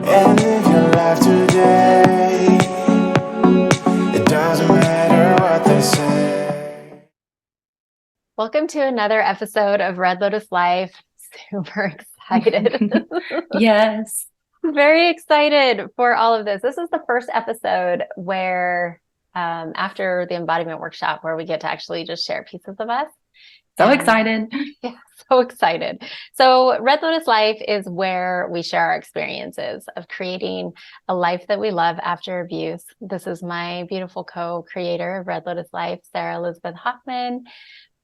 and live your life today. It doesn't matter what they say. Welcome to another episode of Red Lotus Life. Super excited. Yes. Very excited for all of this. This is the first episode where, after the embodiment workshop, where we get to actually just share pieces of us. So excited. Yeah, so excited. So Red Lotus Life is where we share our experiences of creating a life that we love after abuse. This is my beautiful co-creator of Red Lotus Life, Sara Elizabeth Hoffman.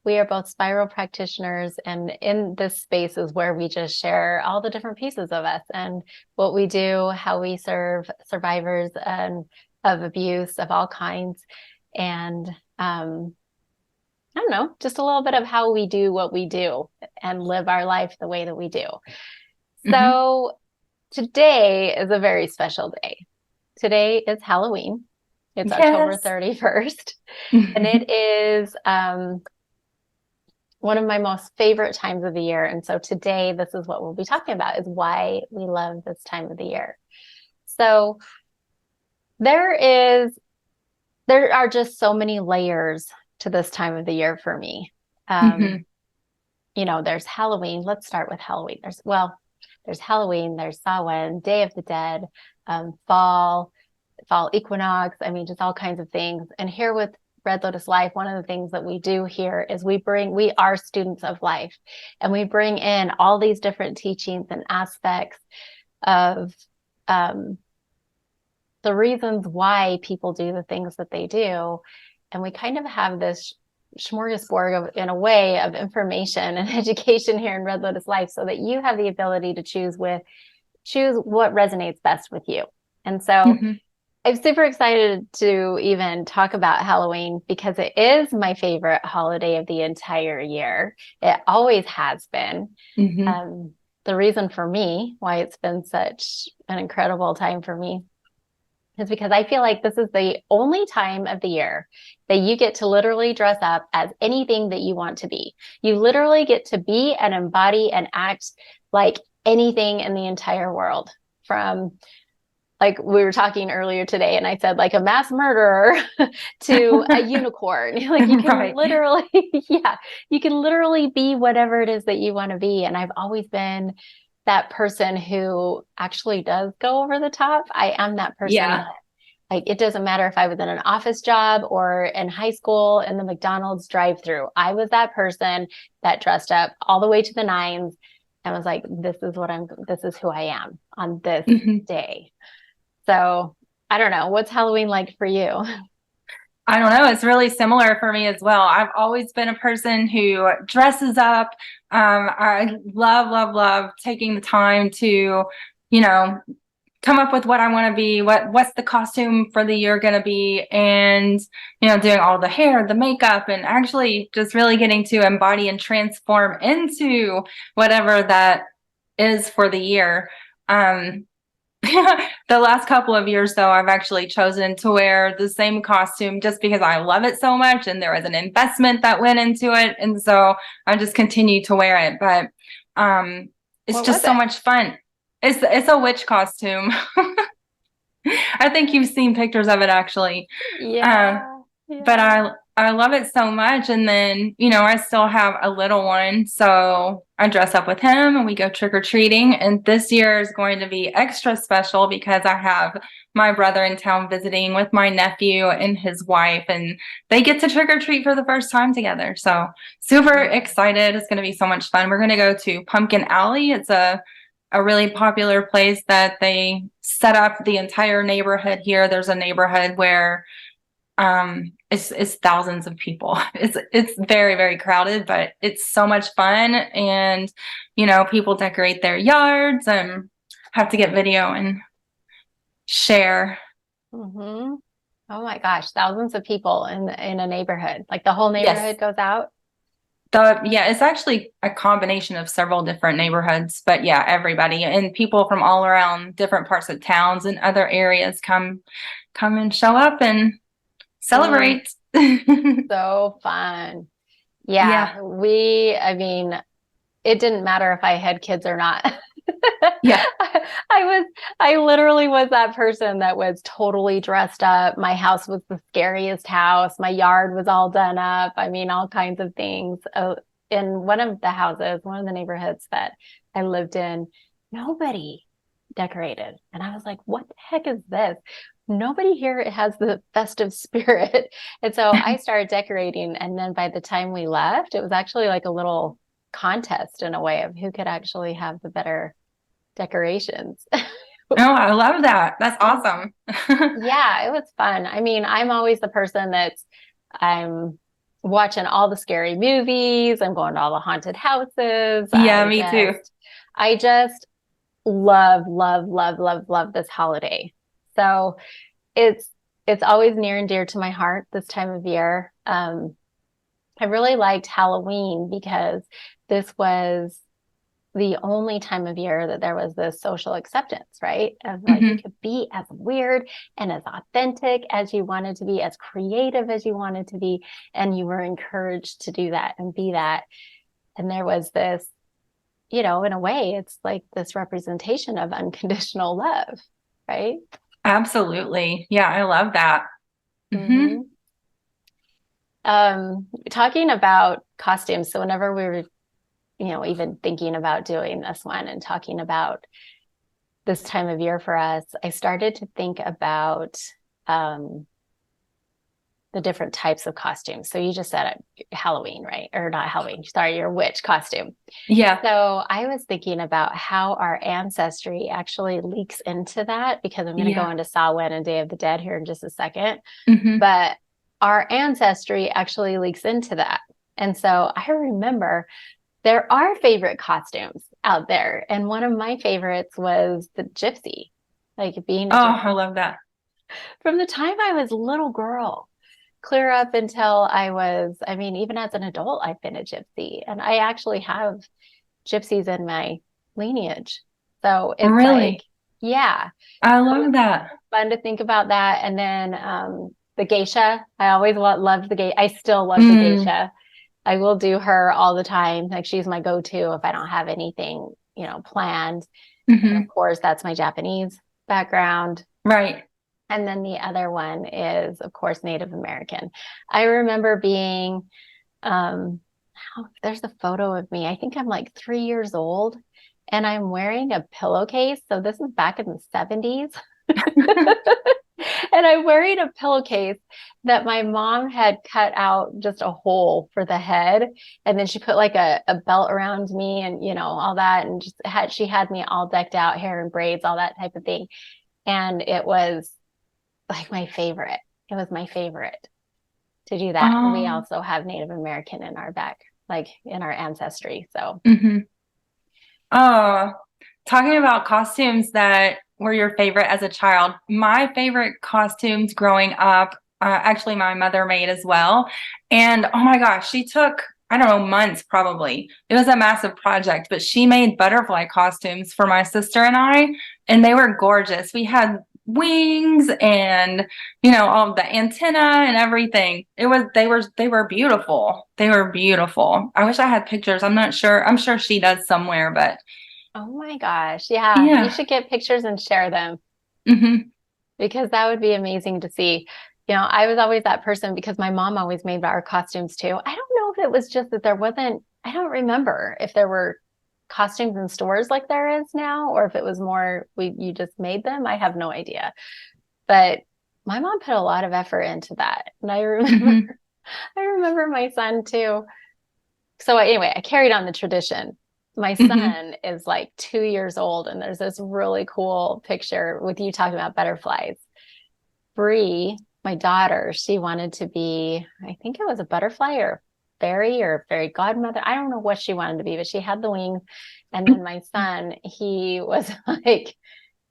We are both spiral practitioners, and in this space is where we just share all the different pieces of us and what we do, how we serve survivors of abuse of all kinds. And I don't know, just a little bit of how we do what we do and live our life the way that we do. So today is a very special day. Today is Halloween. It's October 31st. And it is one of my most favorite times of the year. And so today, this is what we'll be talking about, is why we love this time of the year. So there are just so many layers to this time of the year for me. You know, there's Halloween. Let's start with Halloween. There's Halloween, there's Samhain, Day of the Dead, fall equinox. I mean, just all kinds of things. And here with Red Lotus Life, one of the things that we do here is we are students of life, and we bring in all these different teachings and aspects of the reasons why people do the things that they do. And we kind of have this smorgasbord in a way of information and education here in Red Lotus Life, so that you have the ability to choose what resonates best with you. And so I'm super excited to even talk about Halloween, because it is my favorite holiday of the entire year. It always has been. The reason for me why it's been such an incredible time for me is because I feel like this is the only time of the year that you get to literally dress up as anything that you want to be. You literally get to be and embody and act like anything in the entire world, from, like we were talking earlier today, and I said, like a mass murderer to a unicorn. Like you can literally, you can literally be whatever it is that you want to be. And I've always been that person who actually does go over the top. I am that person. Yeah. Like, it doesn't matter if I was in an office job or in high school in the McDonald's drive-through. I was that person that dressed up all the way to the nines and was like, this is who I am on this day. So I don't know. What's Halloween like for you? I don't know. It's really similar for me as well. I've always been a person who dresses up. I love taking the time to, come up with what I want to be, what's the costume for the year going to be, and, doing all the hair, the makeup, and actually just really getting to embody and transform into whatever that is for the year. The last couple of years, though, I've actually chosen to wear the same costume just because I love it so much, and there was an investment that went into it, and so I just continue to wear it. But it's just so much fun. It's a witch costume. I think you've seen pictures of it, actually. But I love it so much. And then, I still have a little one, so I dress up with him and we go trick-or-treating. And this year is going to be extra special because I have my brother in town visiting with my nephew and his wife, and they get to trick-or-treat for the first time together. So super excited. It's going to be so much fun. We're going to go to Pumpkin Alley. It's a really popular place that they set up the entire neighborhood here. There's a neighborhood where it's thousands of people. It's very, very crowded, but it's so much fun. And, people decorate their yards and have to get video and share. Oh my gosh. Thousands of people in a neighborhood, like the whole neighborhood goes out. It's actually a combination of several different neighborhoods, but everybody and people from all around different parts of towns and other areas come and show up and celebrate. So fun. I mean, it didn't matter if I had kids or not. Yeah. I I literally was that person that was totally dressed up. My house was the scariest house. My yard was all done up. I mean, all kinds of things. In one of the neighborhoods that I lived in, nobody decorated. And I was like, what the heck is this? Nobody here has the festive spirit. And so I started decorating. And then by the time we left, it was actually like a little contest in a way of who could actually have the better decorations. Oh, I love that. That's awesome. Yeah, it was fun. I mean, I'm always the person I'm watching all the scary movies. I'm going to all the haunted houses. Yeah, me too. I just love, love, love, love, love this holiday. So it's always near and dear to my heart this time of year. I really liked Halloween because this was the only time of year that there was this social acceptance, right? Of like you could be as weird and as authentic as you wanted to be, as creative as you wanted to be, and you were encouraged to do that and be that. And there was this, in a way, it's like this representation of unconditional love, right? Absolutely. Yeah, I love that. Mm-hmm. Talking about costumes. So whenever we were even thinking about doing this one and talking about this time of year for us, I started to think about the different types of costumes. So you just said Halloween, right? Or not Halloween, sorry, your witch costume. Yeah. So I was thinking about how our ancestry actually leaks into that, because I'm going to go into Samhain and Day of the Dead here in just a second. But our ancestry actually leaks into that. And so I remember there are favorite costumes out there. And one of my favorites was the gypsy, like being a gypsy. I love that. From the time I was a little girl, clear up until even as an adult, I've been a gypsy. And I actually have gypsies in my lineage. So it's really? Yeah. I love that. Fun to think about that. And then the geisha, I always loved the geisha. I still love the geisha. I will do her all the time. Like she's my go-to if I don't have anything, planned. And of course, that's my Japanese background. Right. And then the other one is, of course, Native American. I remember being, there's a photo of me. I think I'm like 3 years old and I'm wearing a pillowcase. So this is back in the 70s. And I'm wearing a pillowcase that my mom had cut out just a hole for the head. And then she put like a belt around me and, all that. And she had me all decked out, hair and braids, all that type of thing. And it was like my favorite. It was my favorite to do that. And we also have Native American in our back, like in our ancestry. So, talking about costumes that were your favorite as a child, my favorite costumes growing up, actually my mother made as well. And oh my gosh, she took, I don't know, months probably. It was a massive project, but she made butterfly costumes for my sister and I, and they were gorgeous. We had wings and all the antenna and everything. They were beautiful. They were beautiful. I wish I had pictures. I'm not sure. I'm sure she does somewhere, but oh my gosh. Yeah. You should get pictures and share them because that would be amazing to see. I was always that person because my mom always made our costumes too. I don't know if it was just that I don't remember if there were costumes in stores like there is now, or if it was more you just made them. I have no idea. But my mom put a lot of effort into that. And I remember my son too. So anyway, I carried on the tradition. My son is like 2 years old, and there's this really cool picture with you talking about butterflies. Bree, my daughter, she wanted to be, I think it was a butterfly or fairy godmother. I don't know what she wanted to be, but she had the wings. And then my son, he was like,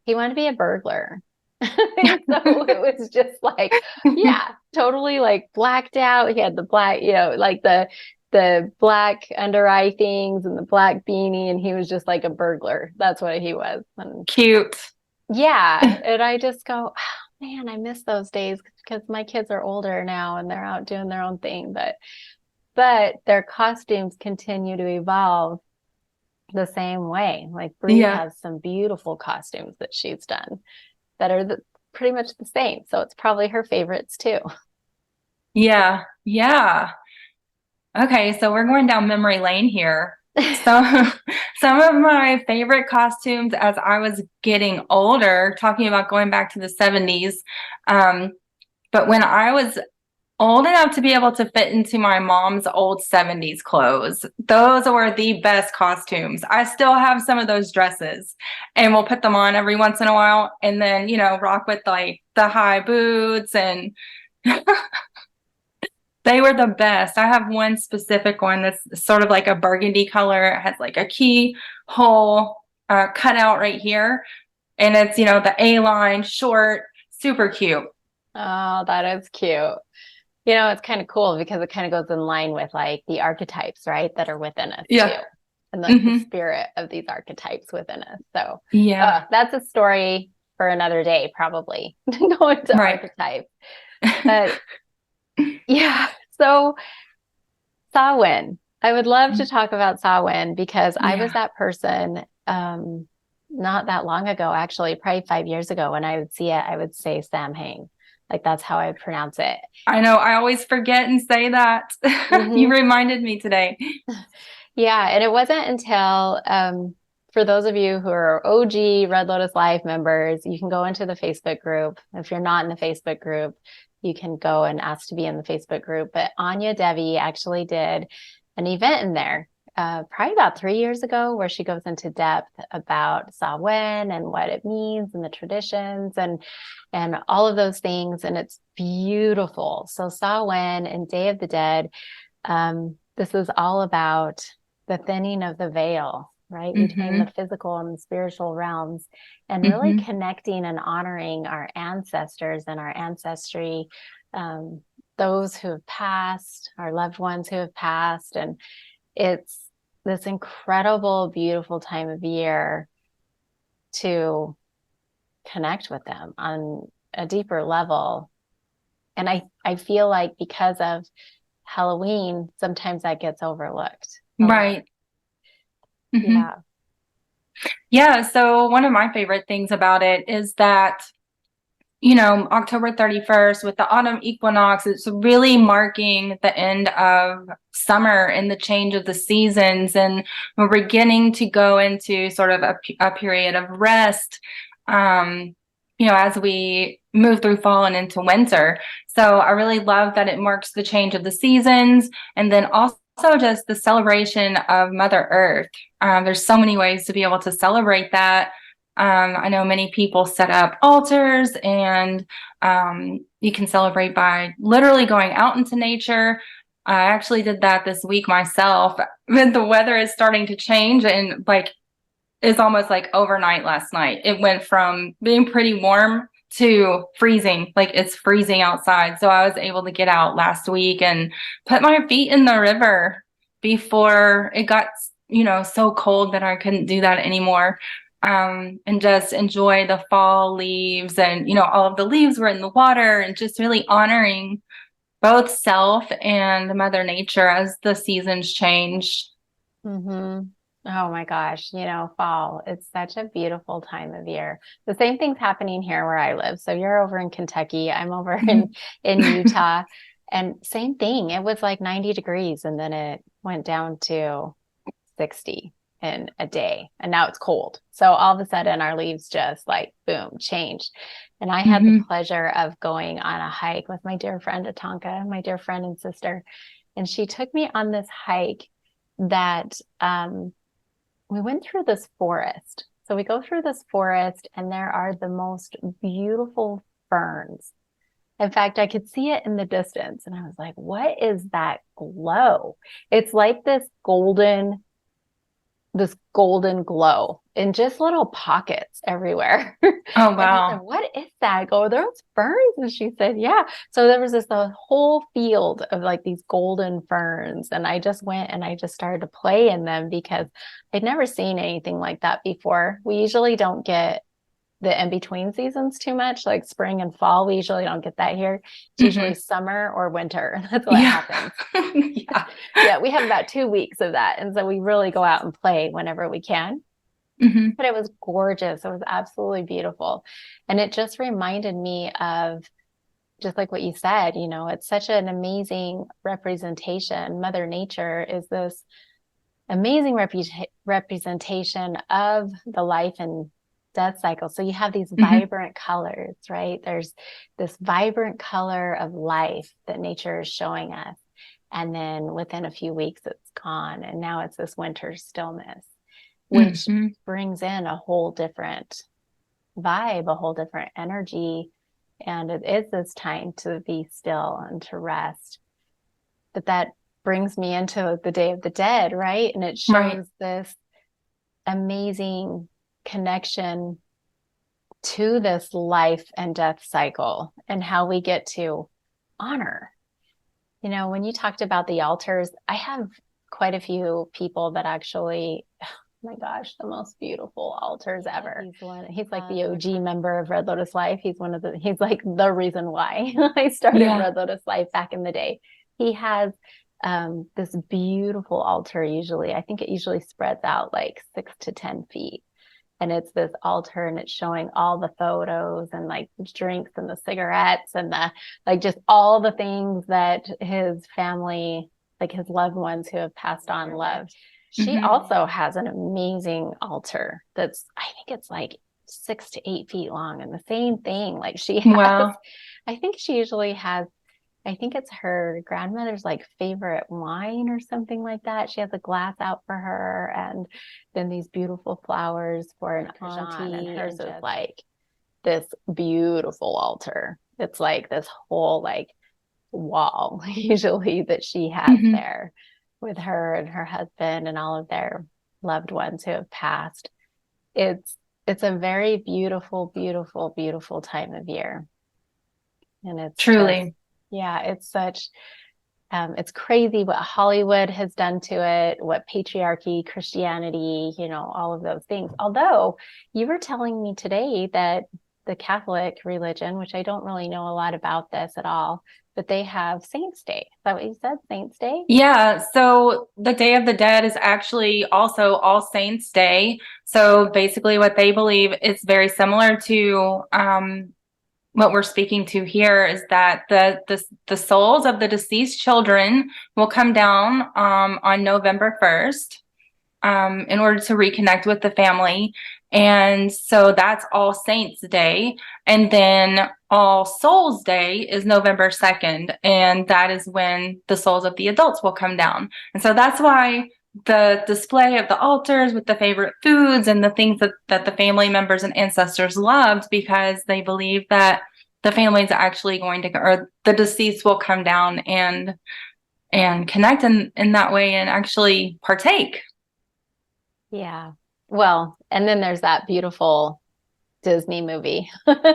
he wanted to be a burglar. So it was just like, totally like blacked out. He had the black, like the black under eye things and the black beanie, and he was just like a burglar. That's what he was. And cute. Yeah. And I just go, oh, man, I miss those days because my kids are older now and they're out doing their own thing. But their costumes continue to evolve. the same way. Like Bree Yeah. has some beautiful costumes that she's done that are pretty much the same. So it's probably her favorites too. Yeah. Yeah. Okay, so we're going down memory lane here. So some of my favorite costumes as I was getting older, talking about going back to the 70s. But when I was old enough to be able to fit into my mom's old 70s clothes, those were the best costumes. I still have some of those dresses and we'll put them on every once in a while and then, rock with like the high boots and they were the best. I have one specific one that's sort of like a burgundy color. It has like a keyhole cut out right here. And it's, the A-line, short, super cute. Oh, that is cute. It's kind of cool because it kind of goes in line with like the archetypes, right? That are within us Yeah. too. And like the spirit of these archetypes within us. So yeah, that's a story for another day, probably to go into archetypes. But yeah. So Samhain. I would love to talk about Samhain because I was that person not that long ago, actually, probably 5 years ago, when I would see it, I would say Samhain. Like that's how I pronounce it. I know. I always forget and say that. You reminded me today. Yeah. And it wasn't until, for those of you who are OG Red Lotus Live members, you can go into the Facebook group. If you're not in the Facebook group, you can go and ask to be in the Facebook group. But Anya Devi actually did an event in there probably about 3 years ago where she goes into depth about Samhain and what it means and the traditions and all of those things. And it's beautiful. So Samhain and Day of the Dead, this is all about the thinning of the veil, right? Between the physical and the spiritual realms, and really connecting and honoring our ancestors and our ancestry, those who have passed, our loved ones who have passed. And it's this incredible, beautiful time of year to connect with them on a deeper level. And I feel like because of Halloween, sometimes that gets overlooked. Right. Yeah. Yeah. So one of my favorite things about it is that, October 31st with the autumn equinox, it's really marking the end of summer and the change of the seasons. And we're beginning to go into sort of a period of rest, as we move through fall and into winter. So I really love that it marks the change of the seasons. And then also just the celebration of Mother Earth. There's so many ways to be able to celebrate that. I know many people set up altars and you can celebrate by literally going out into nature. I actually did that this week myself. The weather is starting to change and it's almost like overnight last night. It went from being pretty warm to freezing, like it's freezing outside. So I was able to get out last week and put my feet in the river before it got, so cold that I couldn't do that anymore. And just enjoy the fall leaves and, all of the leaves were in the water and just really honoring both self and Mother Nature as the seasons change. Oh my gosh, fall, it's such a beautiful time of year. The same thing's happening here where I live. So you're over in Kentucky, I'm over in Utah, and same thing. It was like 90 degrees and then it went down to 60 in a day. And now it's cold. So all of a sudden our leaves just like, boom, changed. And I had the pleasure of going on a hike with my dear friend Atanka, my dear friend and sister. And she took me on this hike that, we went through this forest. So we go through this forest and there are the most beautiful ferns. In fact, I could see it in the distance and I was like, what is that glow? It's like this golden glow in just little pockets everywhere. Oh, wow. I said, what is that? I go, those ferns. And she said, yeah. So there was the whole field of like these golden ferns. And I just went and I just started to play in them because I'd never seen anything like that before. We usually don't get the in-between seasons too much, like spring and fall. We usually don't get that here. It's usually summer or winter. That's what happens. Yeah. Yeah, we have about 2 weeks of that. And so we really go out and play whenever we can. But it was gorgeous. It was absolutely beautiful. And it just reminded me of, just like what you said, you know, it's such an amazing representation. Mother Nature is this amazing representation of the life and death cycle. So you have these vibrant colors, right? There's this vibrant color of life that nature is showing us. And then within a few weeks, it's gone. And now it's this winter stillness, which brings in a whole different vibe, a whole different energy. And it is this time to be still and to rest. But that brings me into the Day of the Dead, right? And it shows this amazing connection to this life and death cycle and how we get to honor. You know, when you talked about the altars, I have quite a few people that actually, oh my gosh, the most beautiful altars ever. He's like the OG member of Red Lotus Life. He's like the reason why I started Red Lotus Life back in the day. He has this beautiful altar. I think it usually spreads out like 6 to 10 feet. And it's this altar, and it's showing all the photos and like drinks and the cigarettes and the, like, just all the things that his family, like his loved ones who have passed on, loved. She also has an amazing altar that's, I think it's like 6 to 8 feet long, and the same thing. Like she has, I think she usually has, I think it's her grandmother's like favorite wine or something like that. She has a glass out for her, and then these beautiful flowers for an auntie, and hers is like this beautiful altar. It's like this whole like wall usually that she has there with her and her husband and all of their loved ones who have passed. It's a very beautiful, beautiful, beautiful time of year. And it's truly, it's such, it's crazy what Hollywood has done to it, what patriarchy, Christianity, you know, all of those things. Although you were telling me today that the Catholic religion, which I don't really know a lot about this at all, but they have Saints' Day. Is that what you said? Saints' Day? Yeah. So the Day of the Dead is actually also All Saints' Day. So basically what they believe is very similar to what we're speaking to here, is that the souls of the deceased children will come down on November 1st in order to reconnect with the family. And so that's All Saints' Day. And then All Souls' Day is November 2nd. And that is when the souls of the adults will come down. And so that's why the display of the altars with the favorite foods and the things that the family members and ancestors loved, because they believe that the family is actually going to, or the deceased will come down and connect in that way and actually partake. Yeah. Well, and then there's that beautiful Disney movie.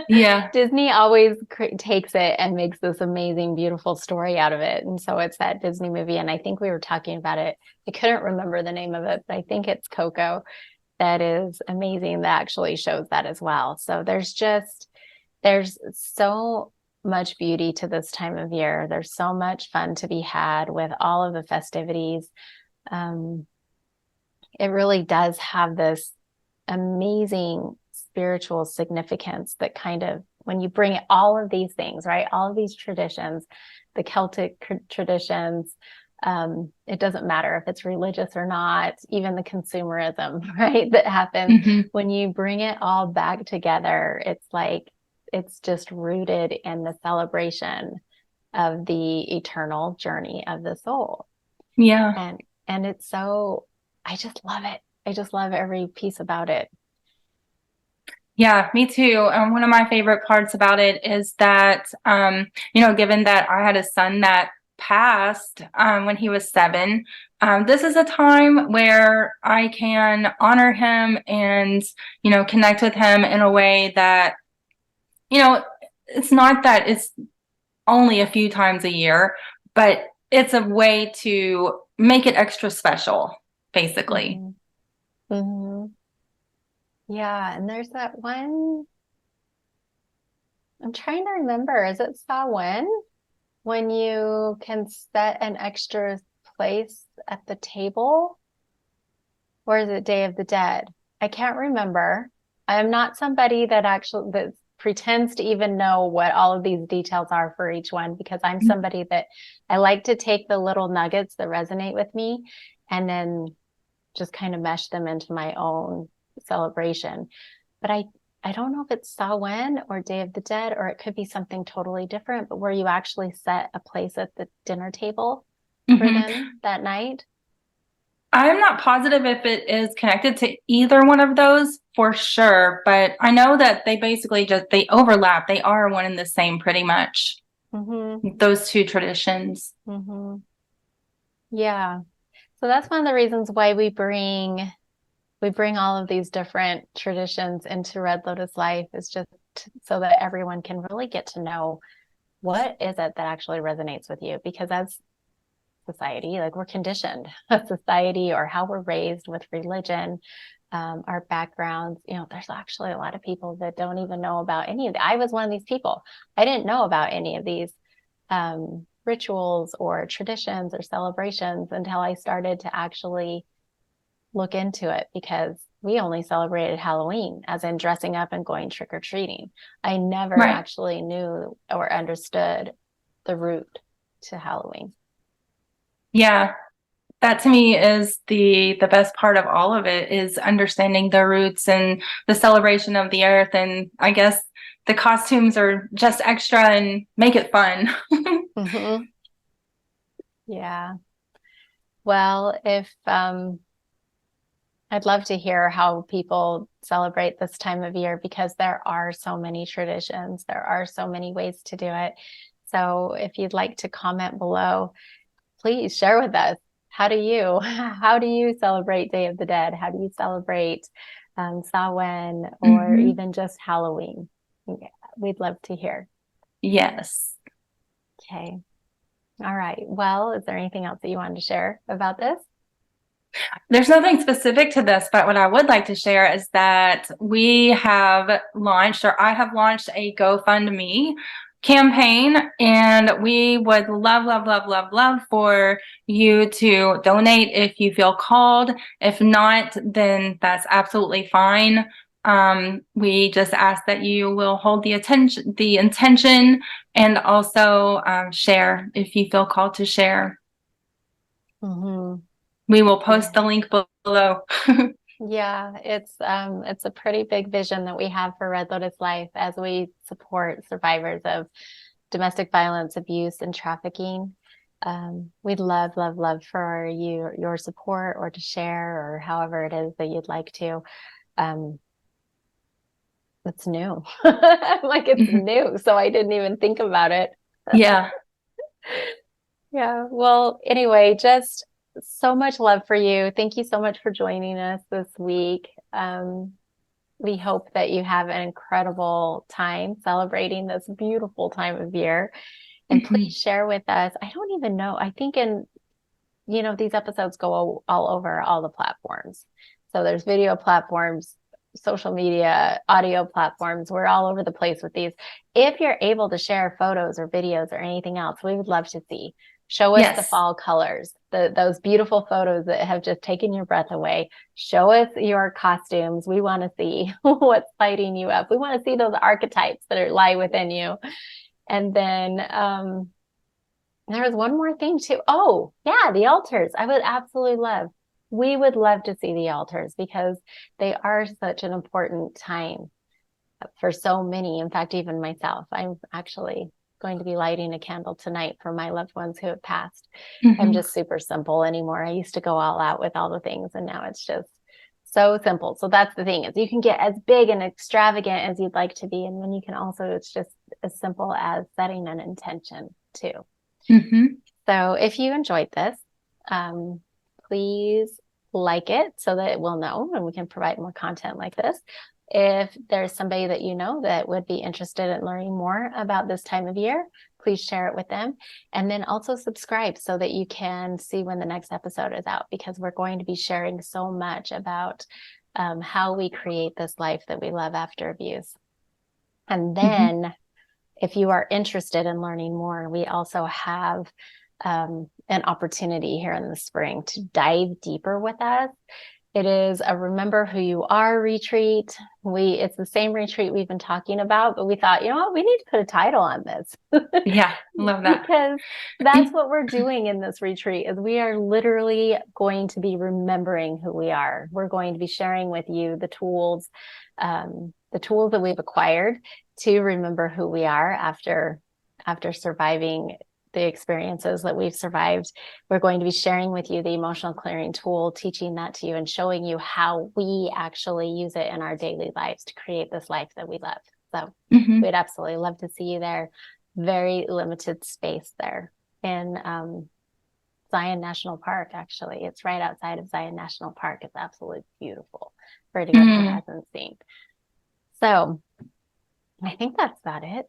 Yeah. Disney always takes it and makes this amazing, beautiful story out of it. And so it's that Disney movie. And I think we were talking about it. I couldn't remember the name of it, but I think it's Coco. That is amazing. That actually shows that as well. So there's so much beauty to this time of year. There's so much fun to be had with all of the festivities. It really does have this amazing spiritual significance that kind of, when you bring all of these things, right? All of these traditions, the Celtic traditions, it doesn't matter if it's religious or not, even the consumerism, right? That happens when you bring it all back together. It's like, it's just rooted in the celebration of the eternal journey of the soul. Yeah. And it's so, I just love it. I just love every piece about it. Yeah, me too. One of my favorite parts about it is that, given that I had a son that passed when he was 7, this is a time where I can honor him and, connect with him in a way that, it's not that it's only a few times a year, but it's a way to make it extra special, basically. Yeah, and there's that one I'm trying to remember. Is it Samhain when you can set an extra place at the table? Or is it Day of the Dead? I can't remember. I am not somebody that pretends to even know what all of these details are for each one, because I'm somebody that I like to take the little nuggets that resonate with me and then just kind of mesh them into my own celebration. But I don't know if it's Samhain or Day of the Dead, or it could be something totally different, but where you actually set a place at the dinner table for them that night. I'm not positive if it is connected to either one of those for sure, but I know that they basically they overlap. They are one and the same pretty much. Those two traditions. Yeah. So that's one of the reasons why we bring all of these different traditions into Red Lotus Life, is just so that everyone can really get to know what is it that actually resonates with you. Because as society, like, we're conditioned as society, or how we're raised with religion, our backgrounds, there's actually a lot of people that don't even know about any of it. I was one of these people. I didn't know about any of these rituals or traditions or celebrations until I started to actually look into it, because we only celebrated Halloween, as in dressing up and going trick-or-treating. I never actually knew or understood the root to Halloween. Yeah, that to me is the best part of all of it, is understanding the roots and the celebration of the earth. And I guess the costumes are just extra and make it fun. Yeah. Well, if I'd love to hear how people celebrate this time of year, because there are so many traditions. There are so many ways to do it. So if you'd like to comment below, please share with us. How do you celebrate Day of the Dead? How do you celebrate Samhain, or even just Halloween? We'd love to hear. Yes. Okay. All right. Well, is there anything else that you wanted to share about this? There's nothing specific to this, but what I would like to share is that we have launched, or I have launched, a GoFundMe campaign, and we would love for you to donate if you feel called. If not, then that's absolutely fine. We just ask that you will hold the intention, and also share if you feel called to share. We will post the link below. Yeah, it's a pretty big vision that we have for Red Lotus Life, as we support survivors of domestic violence, abuse, and trafficking. We'd love for your support, or to share, or however it is that you'd like to. It's new. Like, it's new, so I didn't even think about it. Yeah. Yeah. Well, anyway, just so much love for you. Thank you so much for joining us this week. We hope that you have an incredible time celebrating this beautiful time of year. And please share with us. I don't even know. I think these episodes go all over all the platforms. So there's video platforms, social media, audio platforms. We're all over the place with these. If you're able to share photos or videos or anything else, we would love to see. Show us the fall colors, those beautiful photos that have just taken your breath away. Show us your costumes. We want to see what's lighting you up. We want to see those archetypes that lie within you. And then there was one more thing too. Oh, yeah, the altars. We would love to see the altars, because they are such an important time for so many. In fact, even myself, I'm actually going to be lighting a candle tonight for my loved ones who have passed. I'm just super simple anymore. I used to go all out with all the things, and now it's just so simple. So that's the thing, is you can get as big and extravagant as you'd like to be, and then you can also, it's just as simple as setting an intention too. So if you enjoyed this, please like it so that it will know, and we can provide more content like this. If there's somebody that you know that would be interested in learning more about this time of year, please share it with them. And then also subscribe so that you can see when the next episode is out, because we're going to be sharing so much about how we create this life that we love after abuse. And then if you are interested in learning more, we also have an opportunity here in the spring to dive deeper with us. It is a Remember Who You Are retreat. It's the same retreat we've been talking about, but we thought, you know what, we need to put a title on this. Yeah, love that. Because that's what we're doing in this retreat is we are literally going to be remembering who we are. We're going to be sharing with you the tools that we've acquired to remember who we are after surviving the experiences that we've survived. We're going to be sharing with you the emotional clearing tool, teaching that to you and showing you how we actually use it in our daily lives to create this life that we love. So we'd absolutely love to see you there. Very limited space there in Zion National Park. Actually, it's right outside of Zion National Park. It's absolutely beautiful for anyone who hasn't seen. So I think that's about it.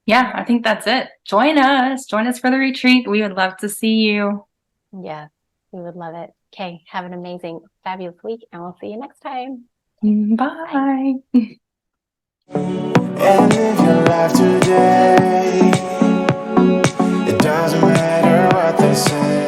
Yeah, I think that's it. Join us for the retreat. We would love to see you. Yeah, we would love it. Okay, have an amazing, fabulous week, and we'll see you next time. Bye. And live your life today. It doesn't matter what they say.